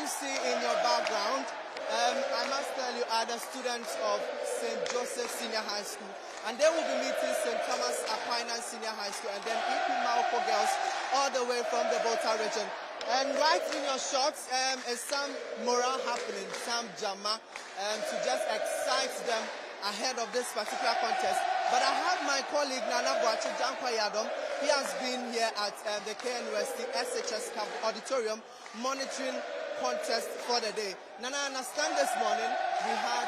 see in your background, I must tell you, are the students of St. Joseph Senior High School, and they will be meeting St. Thomas Aquinas Senior High School, and then E.P.C Mawuko girls all the way from the Volta region. And right in your shots is some morale happening, some drama, to just excite them ahead of this particular contest. But I have my colleague Nana Boachi Dankwa-Yadom. He has been here at the KNUST SHS Camp Auditorium monitoring contest for the day. Nana, I understand this morning we had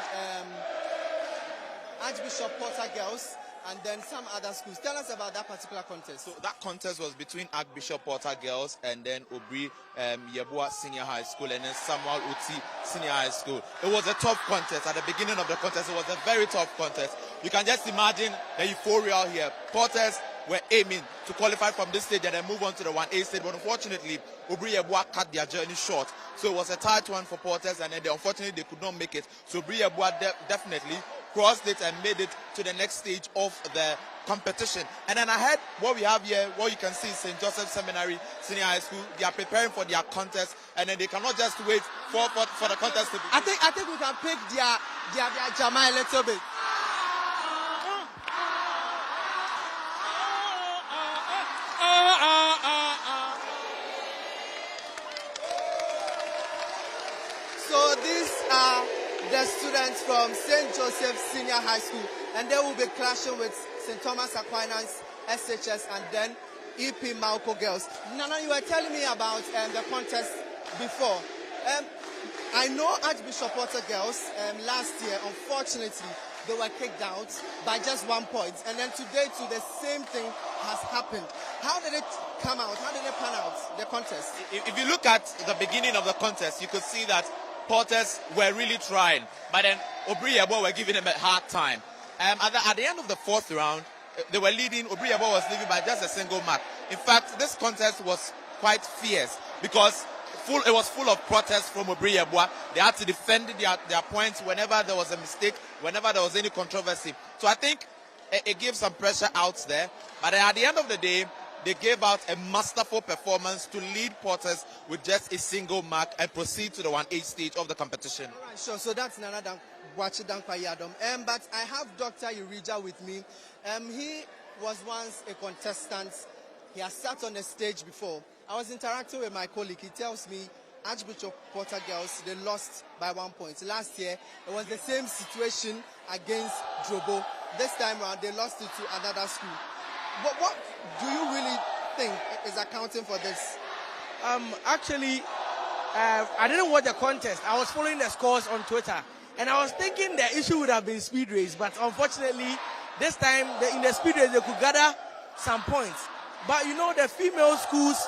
Archbishop Porter girls and then some other schools. Tell us about that particular contest. So that contest was between Archbishop Porter girls and then Obri Yeboah Senior High School and then Samuel Uti Senior High School. It was a tough contest. At the beginning of the contest, it was a very tough contest. You can just imagine the euphoria here. Porters were aiming to qualify from this stage and then move on to the 1A stage, but unfortunately, Obri Yeboah cut their journey short. So it was a tight one for Porters, and then unfortunately they could not make it. So Obri Yeboah definitely crossed it and made it to the next stage of the competition. And then ahead, what we have here, what you can see is St. Joseph Seminary Senior High School. They are preparing for their contest, and then they cannot just wait for the contest to begin. I think we can pick their drama a little bit. So these are the students from St. Joseph Senior High School, and they will be clashing with St. Thomas Aquinas SHS and then E.P.C Mawuko girls. Nana, you were telling me about the contest before. I know Archbishop Porter girls last year, unfortunately, they were kicked out by just 1 point, and then today too the same thing has happened. How did it come out? How did it pan out, the contest? If you look at the beginning of the contest, you could see that Porters were really trying, but then Obri Yeboah were giving them a hard time. At the end of the fourth round, they were leading. Obri Yeboah was leading by just a single mark. In fact, this contest was quite fierce because it was full of protests from Obri Yeboah. They had to defend their points whenever there was a mistake, whenever there was any controversy. So I think it gave some pressure out there. But at the end of the day, they gave out a masterful performance to lead Porters with just a single mark and proceed to the 1A stage of the competition. All right, sure. So that's Nana Boachi Dankwa-Yadom. But I have Dr. Urija with me. He was once a contestant. He has sat on the stage before. I was interacting with my colleague. He tells me Archbishop Porter girls, they lost by 1 point. Last year, it was the same situation against Drobo. This time around, they lost it to another school. What do you really think is accounting for this? Actually, I didn't watch the contest. I was following the scores on Twitter. And I was thinking the issue would have been speed race. But unfortunately, this time, in the speed race, they could gather some points. But you know, the female schools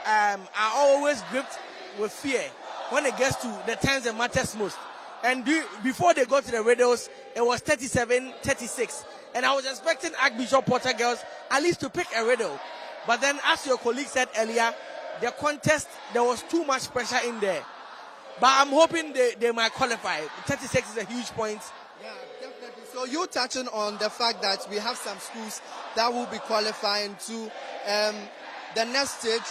are always gripped with fear when it gets to the times that matters most. And before they got to the riddles, it was 37-36. And I was expecting Archbishop Porter girls at least to pick a riddle. But then, as your colleague said earlier, the contest, there was too much pressure in there. But I'm hoping they might qualify. 36 is a huge point. Yeah, definitely. So you're touching on the fact that we have some schools that will be qualifying to the next stage.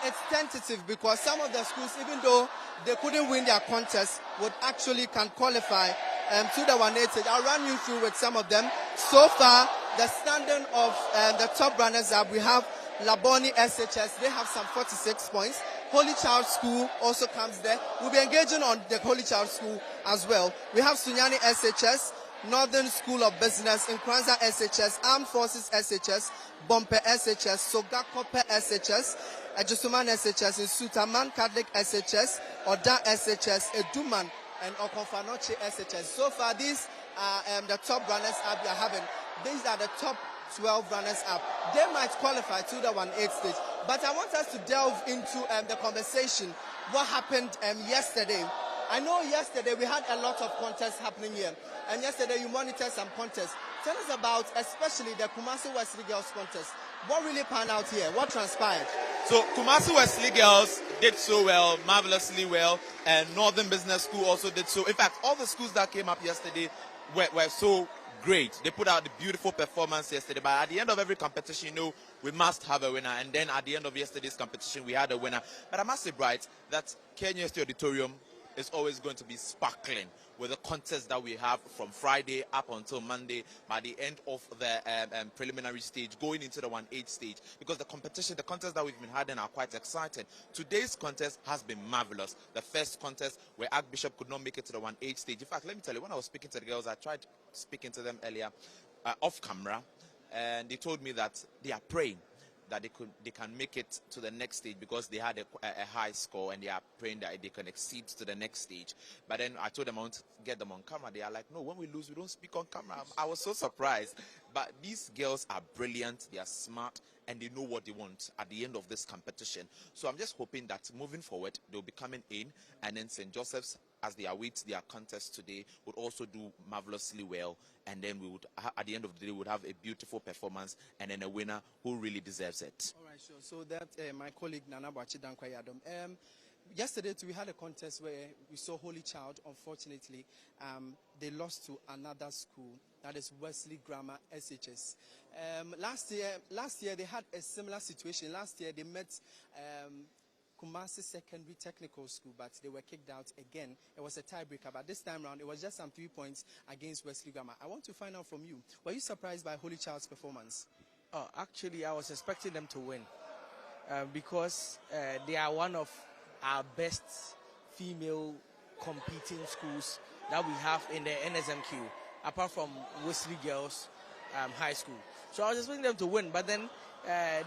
It's tentative because some of the schools, even though they couldn't win their contest, can qualify to the 1A stage. I'll run you through with some of them. So far, the standing of the top runners up, we have Laboni SHS. They have some 46 points. Holy Child School also comes there. We'll be engaging on the Holy Child School as well. We have Sunyani SHS, Northern School of Business, Nkranza SHS, Armed Forces SHS, Bompe SHS, Sogakope SHS, Ajusuman SHS, Sutaman Catholic SHS, Oda SHS, Eduman, and Okonfanoche SHS. So far, these are the top runners up we are having. These are the top 12 runners up. They might qualify to the 1/8 stage. But I want us to delve into the conversation. What happened yesterday? I know yesterday we had a lot of contests happening here. And yesterday you monitored some contests. Tell us about especially the Kumasi Wesley Girls contest. What really panned out here? What transpired? So Kumasi Wesley Girls did so well, marvelously well, and Northern Business School also did so. In fact, all the schools that came up yesterday were so great. They put out the beautiful performance yesterday. But at the end of every competition, we must have a winner. And then at the end of yesterday's competition, we had a winner. But I must say, Bright, that Kenya State Auditorium is always going to be sparkling with the contest that we have from Friday up until Monday by the end of the preliminary stage, going into the 1-8 stage, because the contest that we've been having are quite exciting. Today's contest has been marvelous. The first contest where Archbishop could not make it to the 1-8 stage. In fact, let me tell you, when I was speaking to the girls, I tried speaking to them earlier off camera, and they told me that they are praying that they can make it to the next stage because they had a high score, and they are praying that they can exceed to the next stage. But then I told them I want to get them on camera. They are like, no, when we lose, we don't speak on camera. I was so surprised. But these girls are brilliant, they are smart, and they know what they want at the end of this competition. So I'm just hoping that moving forward, they'll be coming in, and then St. Joseph's, as they await their contest today, would also do marvelously well, and then we would, at the end of the day, we would have a beautiful performance and then a winner who really deserves it. All right, sure. So that my colleague Nana Bachi Dankwayadom. Yesterday too, we had a contest where we saw Holy Child. Unfortunately, they lost to another school, that is Wesley Grammar SHS. Last year they had a similar situation. Last year they met Kumasi Secondary Technical School, but they were kicked out again. It was a tiebreaker, but this time around it was just some 3 points against Wesley Grammar. I want to find out from you, were you surprised by Holy Child's performance? Oh, actually, I was expecting them to win because they are one of our best female competing schools that we have in the NSMQ, apart from Wesley Girls High School. So I was expecting them to win, but then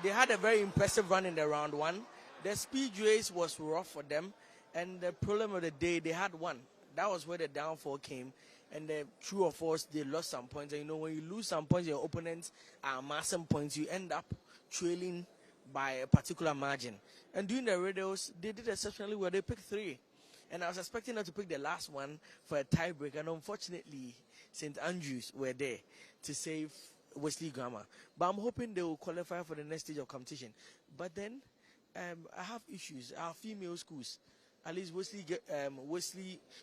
they had a very impressive run in the round one. The speed race was rough for them, and the problem of the day, they had one. That was where the downfall came, and the true or false, they lost some points. And when you lose some points, your opponents are amassing points, you end up trailing by a particular margin. And during the radios, they did exceptionally well. They picked 3. And I was expecting them to pick the last one for a tiebreak. And unfortunately, St. Andrews were there to save Wesley Grammar. But I'm hoping they will qualify for the next stage of competition. But then, I have issues. Our female schools, at least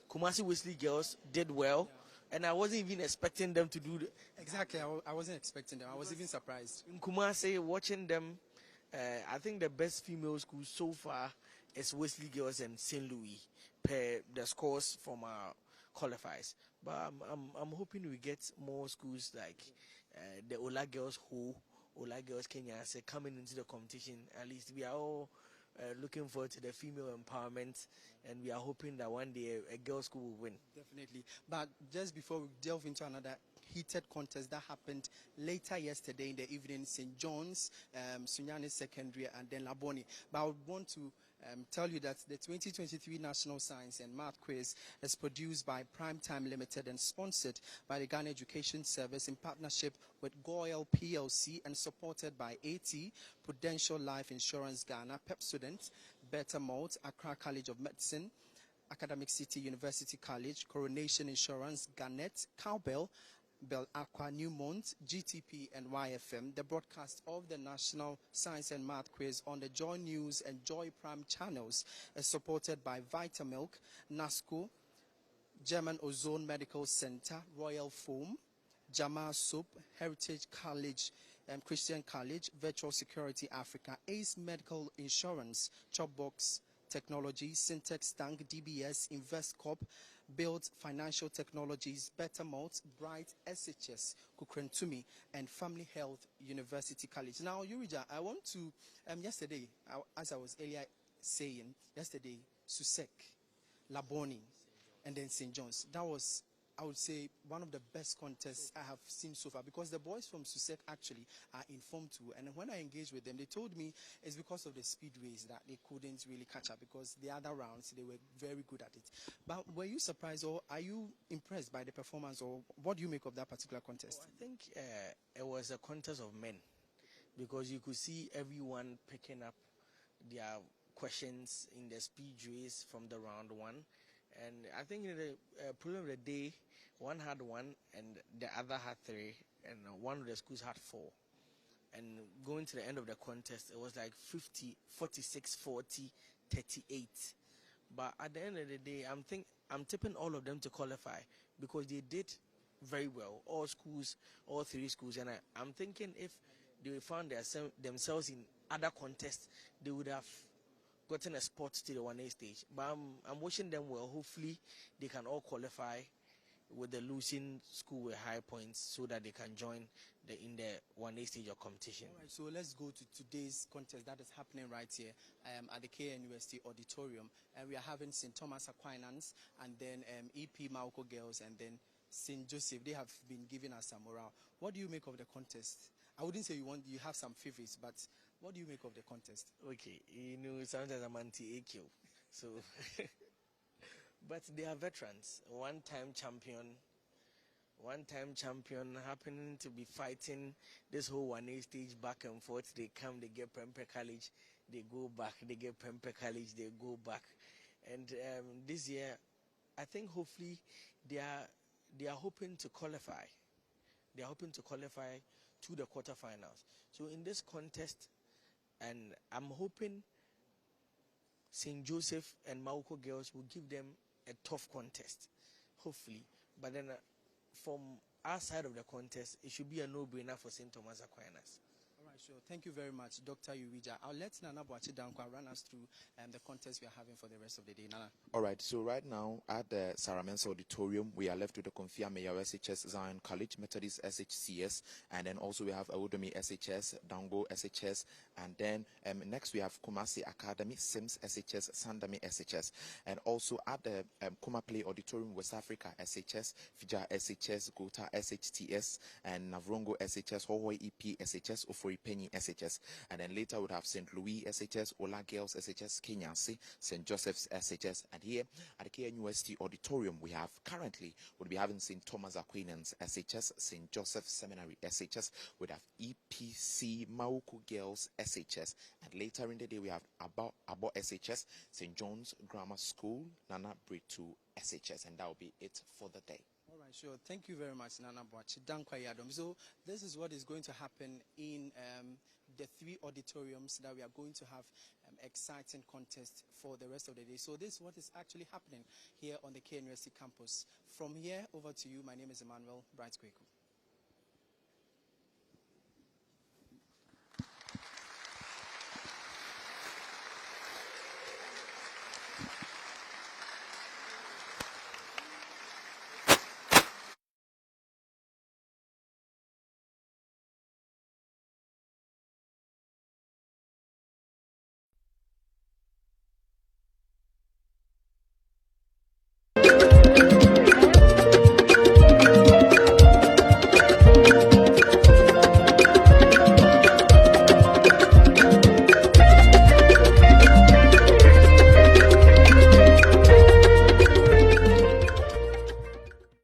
Kumasi Wesley Girls did well. Yeah. And I wasn't even expecting them to do Exactly, I wasn't expecting them. I was even surprised. In Kumasi, watching them, I think the best female school so far is Wesley Girls and St. Louis per the scores from our qualifiers. But I'm hoping we get more schools like the Ola Girls Ola Girls Kenya coming into the competition. At least we are all looking forward to the female empowerment, and we are hoping that one day a girls' school will win. Definitely. But just before we delve into another heated contest that happened later yesterday in the evening, St. John's, Sunyani Secondary, and then Laboni. But I would want to tell you that the 2023 National Science and Math Quiz is produced by Primetime Limited and sponsored by the Ghana Education Service in partnership with Goyle PLC and supported by AT, Prudential Life Insurance Ghana, Pepsodent, Better Malt, Accra College of Medicine, Academic City University College, Coronation Insurance, Garnet, Cowbell, Bell Aqua, Newmont, GTP, and YFM. The broadcast of the National Science and Math Quiz on the Joy News and Joy Prime channels is supported by Vitamilk, NASCO, German Ozone Medical Center, Royal Foam, Jamal Soap, Heritage College, Christian College, Virtual Security Africa, Ace Medical Insurance, Chopbox Technology, Syntex Tank, DBS, InvestCorp, Build Financial Technologies, Better Malt, Bright SHS, Kukrentumi, and Family Health University College. Now, Yurija, I want to, yesterday, as I was earlier saying, yesterday, Susek, Laboni, and then St. John's. That was, I would say, one of the best contests I have seen so far, because the boys from Susek actually are informed too. And when I engaged with them, they told me it's because of the speed race that they couldn't really catch up, because the other rounds, they were very good at it. But were you surprised, or are you impressed by the performance, or what do you make of that particular contest? I think it was a contest of men, because you could see everyone picking up their questions in the speed race from the round one. And I think in the problem of the day, one had 1 and the other had 3, and one of the schools had 4. And going to the end of the contest, it was like 50, 46, 40, 38. But at the end of the day, I'm tipping all of them to qualify, because they did very well. All schools, all three schools, and I'm thinking if they found themselves in other contests, they would have gotten a spot to the 1A stage. But I'm wishing them well. Hopefully, they can all qualify with the losing school with high points so that they can join in the 1A stage of competition. All right, so let's go to today's contest that is happening right here at the KNUST Auditorium. And we are having St. Thomas Aquinas and then E.P.C Mawuko girls and then St. Joseph. They have been giving us some morale. What do you make of the contest? I wouldn't say you have some favorites, but what do you make of the contest? Okay, sometimes I'm anti-AQ, so... But they are veterans, one-time champion happening to be fighting this whole 1A stage back and forth. They come, they get Prempeh College, they go back, they get Prempeh College, they go back. And this year, I think hopefully they are hoping to qualify. They are hoping to qualify to the quarterfinals. So in this contest, and I'm hoping St. Joseph and Mawuko girls will give them a tough contest, hopefully. But then from our side of the contest, it should be a no-brainer for St. Thomas Aquinas. All right, sure. Thank you very much, Dr. Uwija. I'll let Nana Boachidankwa run us through the contest we are having for the rest of the day. Nana. All right, so right now at the Saramensa Auditorium, we are left with the Konfia Mayor SHS Zion College, Methodist SHCS, and then also we have Awodomi SHS, Dango SHS, and then next we have Kumasi Academy, Sims SHS, Sandami SHS, and also at the Kuma Play Auditorium, West Africa SHS, Fija SHS, Gota SHTS, and Navrongo SHS, Hohoi EP SHS, Ofori Penny SHS, and then later we'll have St. Louis SHS, Ola Girls SHS, Kenyansi, St. Joseph's SHS, and here at the KNUST Auditorium we have currently we'll be having St. Thomas Aquinas SHS, St. Joseph Seminary SHS, we'll have E.P.C Mawuko Girls SHS, and later in the day we have Abo SHS, St. John's Grammar School, Nana Bretu SHS, and that will be it for the day. All right, sure. Thank you very much, Nana Boachidankwa Yadom. So this is what is going to happen in the three auditoriums that we are going to have exciting contests for the rest of the day. So this is what is actually happening here on the KNUST campus. From here over to you, my name is Emmanuel Bright Kweku.